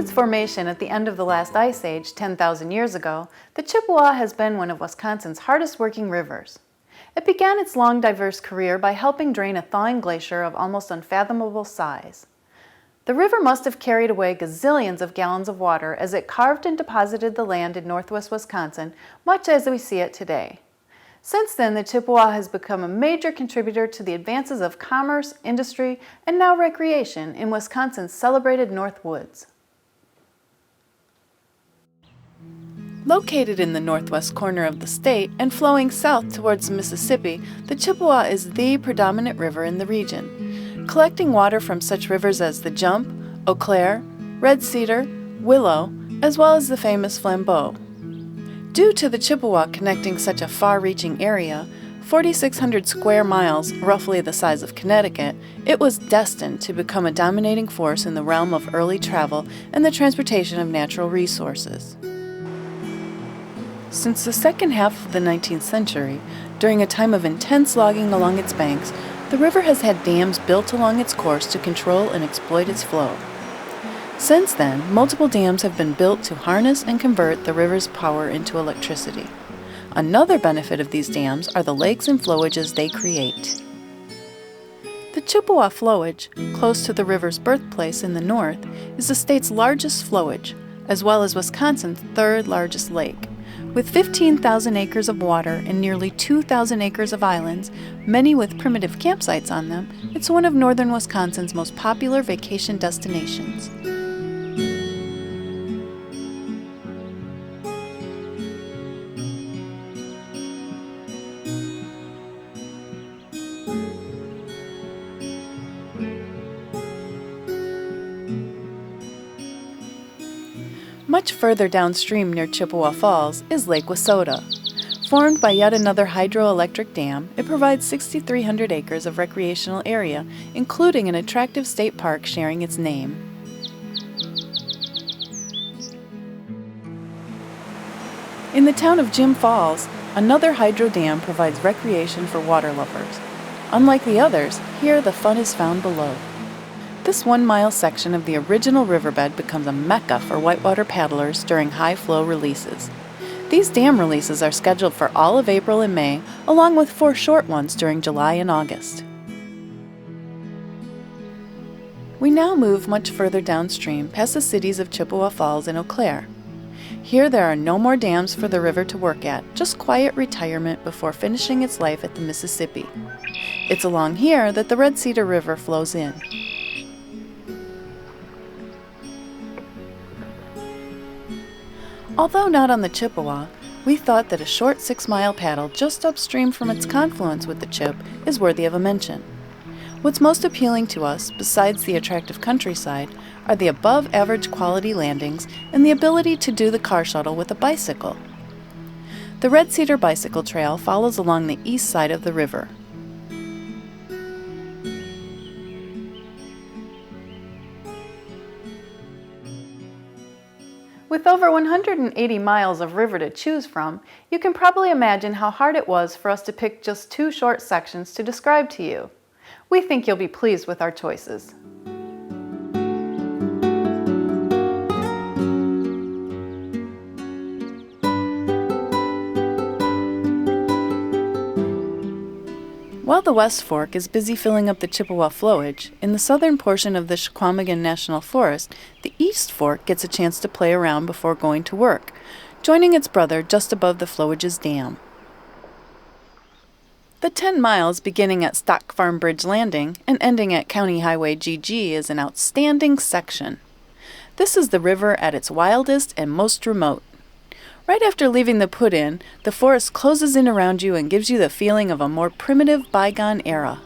its formation at the end of the last ice age, 10,000 years ago, the Chippewa has been one of Wisconsin's hardest-working rivers. It began its long, diverse career by helping drain a thawing glacier of almost unfathomable size. The river must have carried away gazillions of gallons of water as it carved and deposited the land in northwest Wisconsin, much as we see it today. Since then, the Chippewa has become a major contributor to the advances of commerce, industry, and now recreation in Wisconsin's celebrated North Woods. Located in the northwest corner of the state and flowing south towards the Mississippi, the Chippewa is the predominant river in the region, collecting water from such rivers as the Jump, Eau Claire, Red Cedar, Willow, as well as the famous Flambeau. Due to the Chippewa connecting such a far-reaching area, 4,600 square miles, roughly the size of Connecticut, it was destined to become a dominating force in the realm of early travel and the transportation of natural resources. Since the second half of the 19th century, during a time of intense logging along its banks, the river has had dams built along its course to control and exploit its flow. Since then, multiple dams have been built to harness and convert the river's power into electricity. Another benefit of these dams are the lakes and flowages they create. The Chippewa flowage, close to the river's birthplace in the north, is the state's largest flowage, as well as Wisconsin's third largest lake. With 15,000 acres of water and nearly 2,000 acres of islands, many with primitive campsites on them, it's one of northern Wisconsin's most popular vacation destinations. Much further downstream near Chippewa Falls is Lake Wissota. Formed by yet another hydroelectric dam, it provides 6,300 acres of recreational area, including an attractive state park sharing its name. In the town of Jim Falls, another hydro dam provides recreation for water lovers. Unlike the others, here the fun is found below. This 1-mile section of the original riverbed becomes a mecca for whitewater paddlers during high-flow releases. These dam releases are scheduled for all of April and May, along with 4 short ones during July and August. We now move much further downstream past the cities of Chippewa Falls and Eau Claire. Here there are no more dams for the river to work at, just quiet retirement before finishing its life at the Mississippi. It's along here that the Red Cedar River flows in. Although not on the Chippewa, we thought that a short 6-mile paddle just upstream from its confluence with the Chip is worthy of a mention. What's most appealing to us, besides the attractive countryside, are the above-average quality landings and the ability to do the car shuttle with a bicycle. The Red Cedar Bicycle Trail follows along the east side of the river. With over 180 miles of river to choose from, you can probably imagine how hard it was for us to pick just 2 short sections to describe to you. We think you'll be pleased with our choices. While the West Fork is busy filling up the Chippewa flowage, in the southern portion of the Chequamegon National Forest, the East Fork gets a chance to play around before going to work, joining its brother just above the flowage's dam. The 10 miles beginning at Stock Farm Bridge Landing and ending at County Highway GG is an outstanding section. This is the river at its wildest and most remote. Right after leaving the put-in, the forest closes in around you and gives you the feeling of a more primitive bygone era.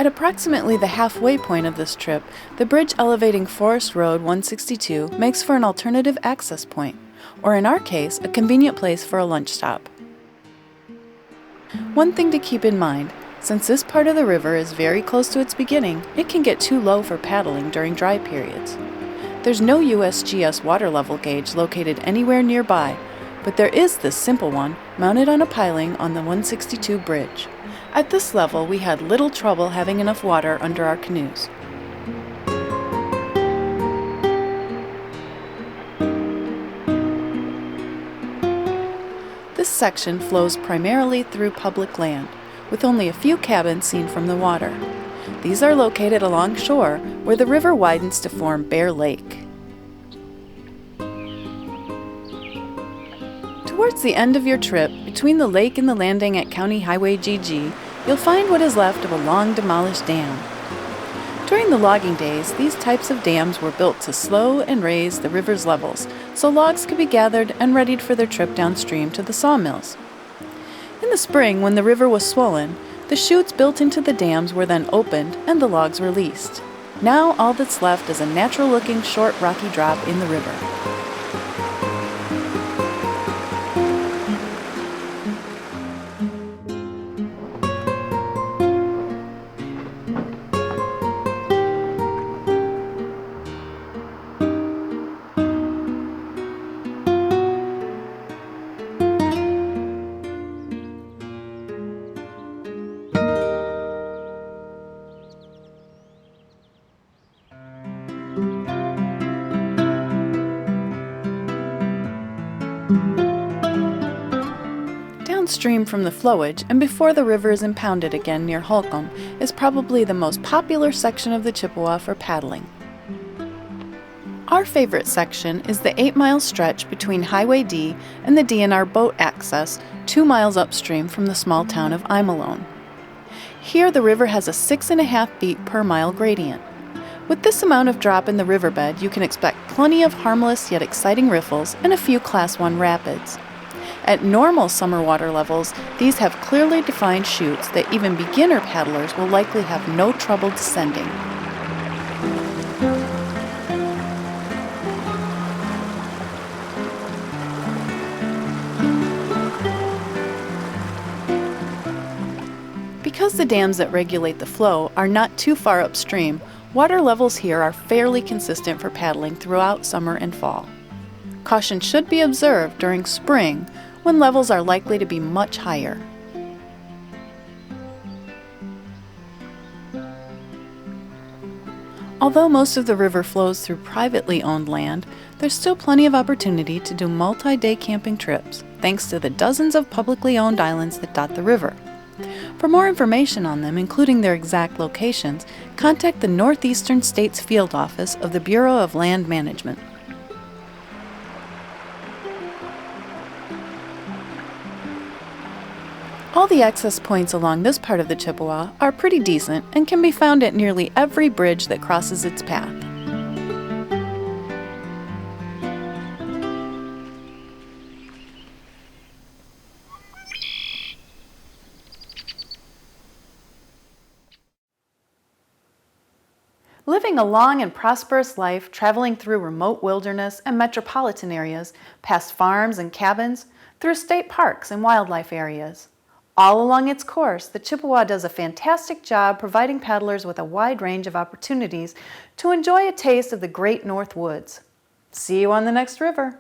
At approximately the halfway point of this trip, the bridge elevating Forest Road 162 makes for an alternative access point, or in our case, a convenient place for a lunch stop. One thing to keep in mind, since this part of the river is very close to its beginning, it can get too low for paddling during dry periods. There's no USGS water level gauge located anywhere nearby, but there is this simple one mounted on a piling on the 162 bridge. At this level, we had little trouble having enough water under our canoes. This section flows primarily through public land, with only a few cabins seen from the water. These are located along shore, where the river widens to form Bear Lake. Towards the end of your trip, between the lake and the landing at County Highway GG, you'll find what is left of a long demolished dam. During the logging days, these types of dams were built to slow and raise the river's levels, so logs could be gathered and readied for their trip downstream to the sawmills. In the spring, when the river was swollen, the chutes built into the dams were then opened and the logs released. Now all that's left is a natural-looking short rocky drop in the river. Downstream from the flowage, and before the river is impounded again near Holcomb, is probably the most popular section of the Chippewa for paddling. Our favorite section is the 8-mile stretch between Highway D and the DNR boat access 2 miles upstream from the small town of Imalone. Here the river has a 6.5 feet per mile gradient. With this amount of drop in the riverbed, you can expect plenty of harmless yet exciting riffles and a few Class 1 rapids. At normal summer water levels, these have clearly defined chutes that even beginner paddlers will likely have no trouble descending. Because the dams that regulate the flow are not too far upstream, water levels here are fairly consistent for paddling throughout summer and fall. Caution should be observed during spring, when levels are likely to be much higher. Although most of the river flows through privately owned land, there's still plenty of opportunity to do multi-day camping trips, thanks to the dozens of publicly owned islands that dot the river. For more information on them, including their exact locations, contact the Northeastern States Field Office of the Bureau of Land Management. All the access points along this part of the Chippewa are pretty decent and can be found at nearly every bridge that crosses its path. Living a long and prosperous life, traveling through remote wilderness and metropolitan areas, past farms and cabins, through state parks and wildlife areas. All along its course, the Chippewa does a fantastic job providing paddlers with a wide range of opportunities to enjoy a taste of the Great North Woods. See you on the next river.